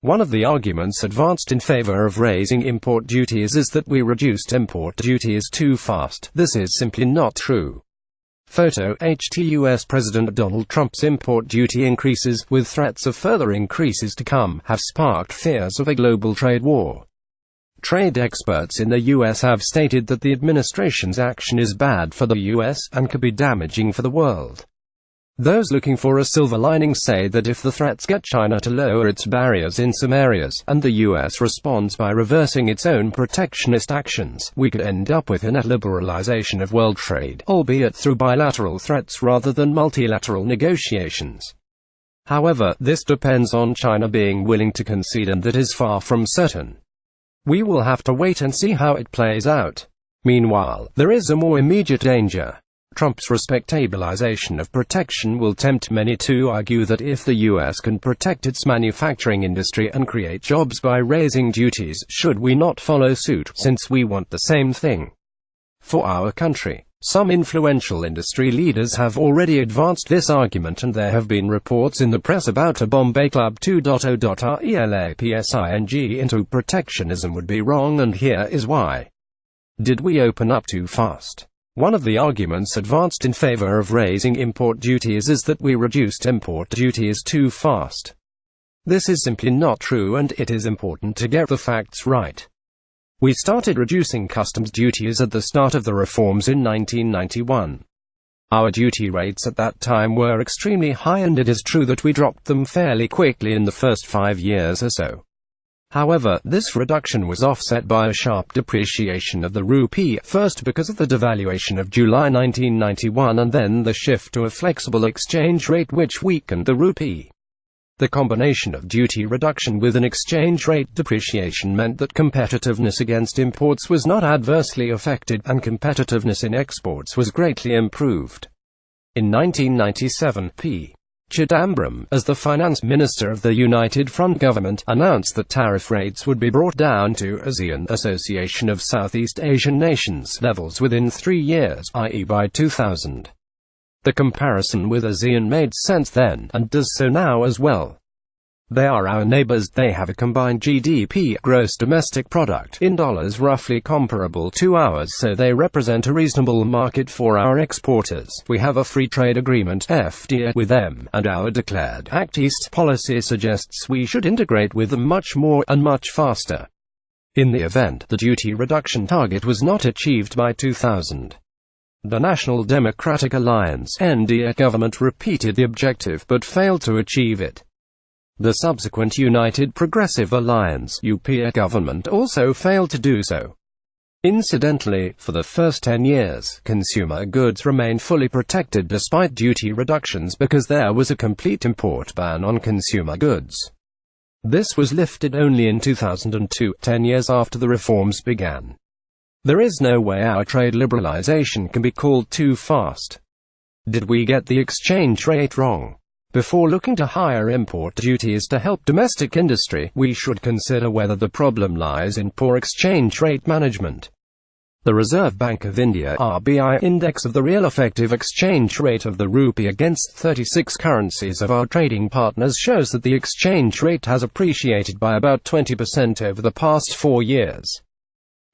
One of the arguments advanced in favor of raising import duties is that we reduced import duties too fast. This is simply not true. Photo: HTUS President Donald Trump's import duty increases, with threats of further increases to come, have sparked fears of a global trade war. Trade experts in the U.S. have stated that the administration's action is bad for the U.S. and could be damaging for the world. Those looking for a silver lining say that if the threats get China to lower its barriers in some areas, and the U.S. responds by reversing its own protectionist actions, we could end up with a net liberalization of world trade, albeit through bilateral threats rather than multilateral negotiations. However, this depends on China being willing to concede, and that is far from certain. We will have to wait and see how it plays out. Meanwhile, there is a more immediate danger. Trump's respectabilization of protection will tempt many to argue that if the U.S. can protect its manufacturing industry and create jobs by raising duties, should we not follow suit, since we want the same thing for our country? Some influential industry leaders have already advanced this argument, and there have been reports in the press about a Bombay Club 2.0. Relapsing into protectionism would be wrong, and here is why. Did we open up too fast? One of the arguments advanced in favor of raising import duties is that we reduced import duties too fast. This is simply not true, and it is important to get the facts right. We started reducing customs duties at the start of the reforms in 1991. Our duty rates at that time were extremely high, and it is true that we dropped them fairly quickly in the first 5 years or so. However, this reduction was offset by a sharp depreciation of the rupee, first because of the devaluation of July 1991 and then the shift to a flexible exchange rate which weakened the rupee. The combination of duty reduction with an exchange rate depreciation meant that competitiveness against imports was not adversely affected, and competitiveness in exports was greatly improved. In 1997, P. Chidambaram, as the finance minister of the United Front government, announced that tariff rates would be brought down to ASEAN, Association of Southeast Asian Nations, levels within 3 years, i.e. by 2000. The comparison with ASEAN made sense then, and does so now as well. They are our neighbors. They have a combined GDP, gross domestic product, in dollars roughly comparable to ours, so they represent a reasonable market for our exporters. We have a free trade agreement, FTA, with them, and our declared Act East policy suggests we should integrate with them much more, and much faster. In the event the duty reduction target was not achieved by 2000. The National Democratic Alliance (NDA) government repeated the objective but failed to achieve it. The subsequent United Progressive Alliance (UPA) government also failed to do so. Incidentally, for the first 10 years, consumer goods remained fully protected despite duty reductions because there was a complete import ban on consumer goods. This was lifted only in 2002, 10 years after the reforms began. There is no way our trade liberalization can be called too fast. Did we get the exchange rate wrong? Before looking to higher import duties to help domestic industry, we should consider whether the problem lies in poor exchange rate management. The Reserve Bank of India (RBI) index of the real effective exchange rate of the rupee against 36 currencies of our trading partners shows that the exchange rate has appreciated by about 20% over the past 4 years.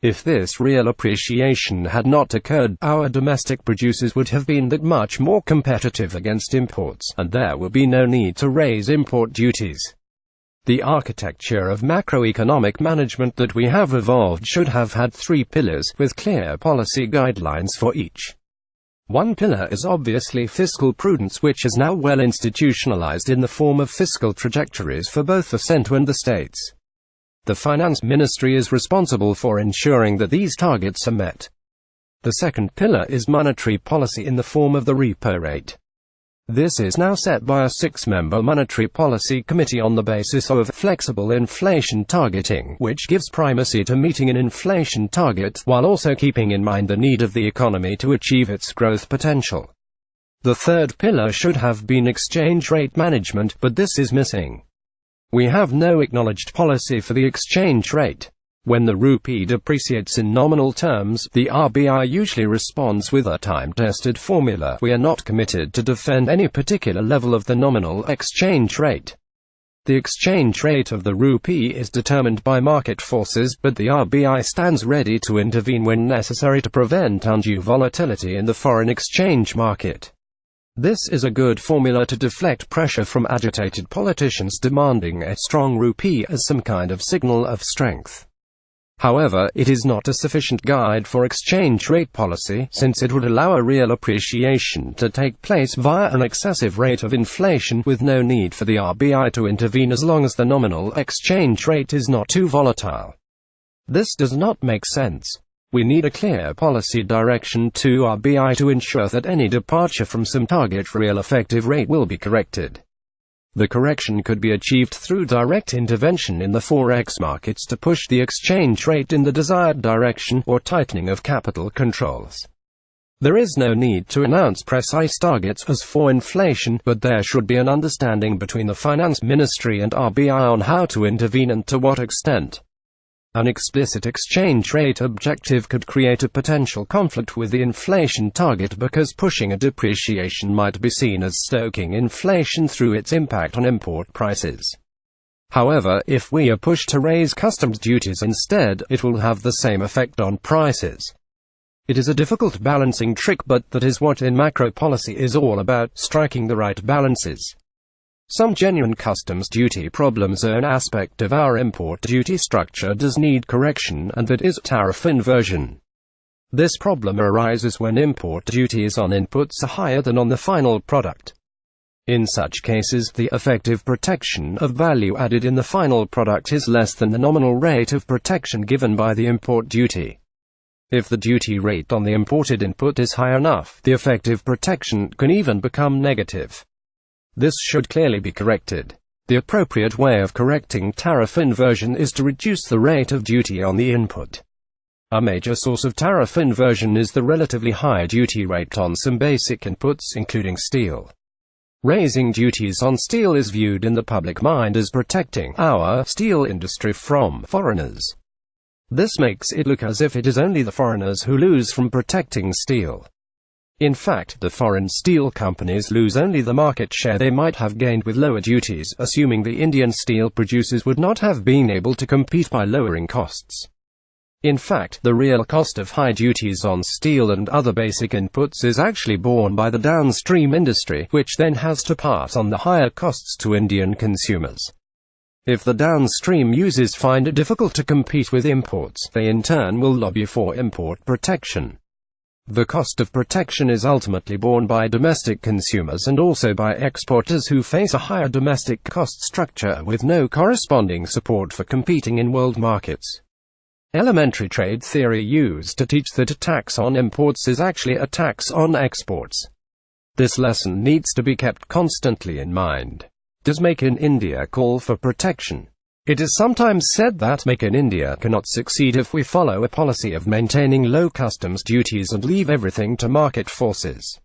If this real appreciation had not occurred, our domestic producers would have been that much more competitive against imports, and there would be no need to raise import duties. The architecture of macroeconomic management that we have evolved should have had 3 pillars, with clear policy guidelines for each. One pillar is obviously fiscal prudence, which is now well institutionalized in the form of fiscal trajectories for both the center and the states. The Finance Ministry is responsible for ensuring that these targets are met. The second pillar is monetary policy in the form of the repo rate. This is now set by a 6-member Monetary Policy Committee on the basis of flexible inflation targeting, which gives primacy to meeting an inflation target, while also keeping in mind the need of the economy to achieve its growth potential. The third pillar should have been exchange rate management, but this is missing. We have no acknowledged policy for the exchange rate. When the rupee depreciates in nominal terms, the RBI usually responds with a time-tested formula: we are not committed to defend any particular level of the nominal exchange rate. The exchange rate of the rupee is determined by market forces, but the RBI stands ready to intervene when necessary to prevent undue volatility in the foreign exchange market. This is a good formula to deflect pressure from agitated politicians demanding a strong rupee as some kind of signal of strength. However, it is not a sufficient guide for exchange rate policy, since it would allow a real appreciation to take place via an excessive rate of inflation, with no need for the RBI to intervene as long as the nominal exchange rate is not too volatile. This does not make sense. We need a clear policy direction to RBI to ensure that any departure from some target real effective rate will be corrected. The correction could be achieved through direct intervention in the forex markets to push the exchange rate in the desired direction, or tightening of capital controls. There is no need to announce precise targets as for inflation, but there should be an understanding between the Finance Ministry and RBI on how to intervene and to what extent. An explicit exchange rate objective could create a potential conflict with the inflation target, because pushing a depreciation might be seen as stoking inflation through its impact on import prices. However, if we are pushed to raise customs duties instead, it will have the same effect on prices. It is a difficult balancing trick, but that is what in macro policy is all about, striking the right balances. Some genuine customs duty problems are an aspect of our import duty structure does need correction, and that is tariff inversion. This problem arises when import duties on inputs are higher than on the final product. In such cases, the effective protection of value added in the final product is less than the nominal rate of protection given by the import duty. If the duty rate on the imported input is high enough, the effective protection can even become negative. This should clearly be corrected. The appropriate way of correcting tariff inversion is to reduce the rate of duty on the input. A major source of tariff inversion is the relatively high duty rate on some basic inputs, including steel. Raising duties on steel is viewed in the public mind as protecting our steel industry from foreigners. This makes it look as if it is only the foreigners who lose from protecting steel. In fact, the foreign steel companies lose only the market share they might have gained with lower duties, assuming the Indian steel producers would not have been able to compete by lowering costs. In fact, the real cost of high duties on steel and other basic inputs is actually borne by the downstream industry, which then has to pass on the higher costs to Indian consumers. If the downstream users find it difficult to compete with imports, they in turn will lobby for import protection. The cost of protection is ultimately borne by domestic consumers and also by exporters, who face a higher domestic cost structure with no corresponding support for competing in world markets. Elementary trade theory used to teach that a tax on imports is actually a tax on exports. This lesson needs to be kept constantly in mind. Does Make in India call for protection? It is sometimes said that Make in India cannot succeed if we follow a policy of maintaining low customs duties and leave everything to market forces.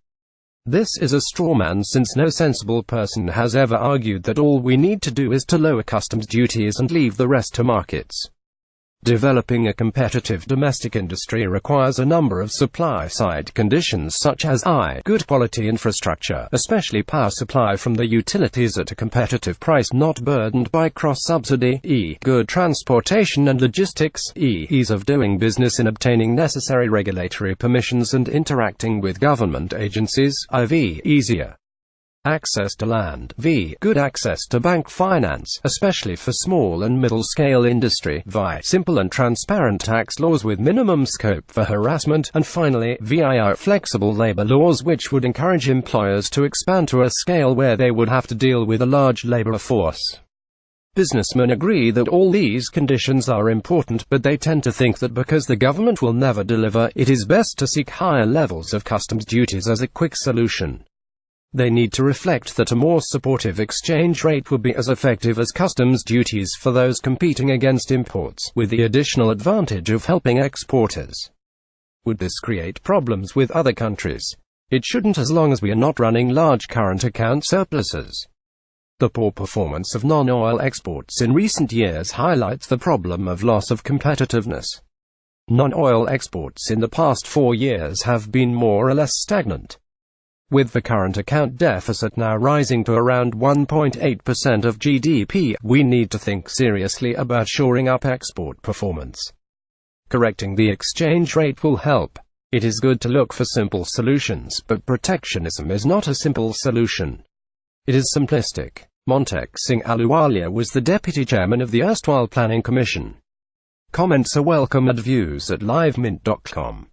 This is a straw man, since no sensible person has ever argued that all we need to do is to lower customs duties and leave the rest to markets. Developing a competitive domestic industry requires a number of supply-side conditions, such as good quality infrastructure, especially power supply from the utilities at a competitive price not burdened by cross-subsidy, good transportation and logistics, ease of doing business in obtaining necessary regulatory permissions and interacting with government agencies, easier access to land, good access to bank finance, especially for small and middle-scale industry, simple and transparent tax laws with minimum scope for harassment, and finally, flexible labor laws which would encourage employers to expand to a scale where they would have to deal with a large labor force. Businessmen agree that all these conditions are important, but they tend to think that because the government will never deliver, it is best to seek higher levels of customs duties as a quick solution. They need to reflect that a more supportive exchange rate would be as effective as customs duties for those competing against imports, with the additional advantage of helping exporters. Would this create problems with other countries? It shouldn't, as long as we are not running large current account surpluses. The poor performance of non-oil exports in recent years highlights the problem of loss of competitiveness. Non-oil exports in the past 4 years have been more or less stagnant. With the current account deficit now rising to around 1.8% of GDP, we need to think seriously about shoring up export performance. Correcting the exchange rate will help. It is good to look for simple solutions, but protectionism is not a simple solution. It is simplistic. Montek Singh Ahluwalia was the deputy chairman of the erstwhile Planning Commission. Comments are welcome at views@livemint.com.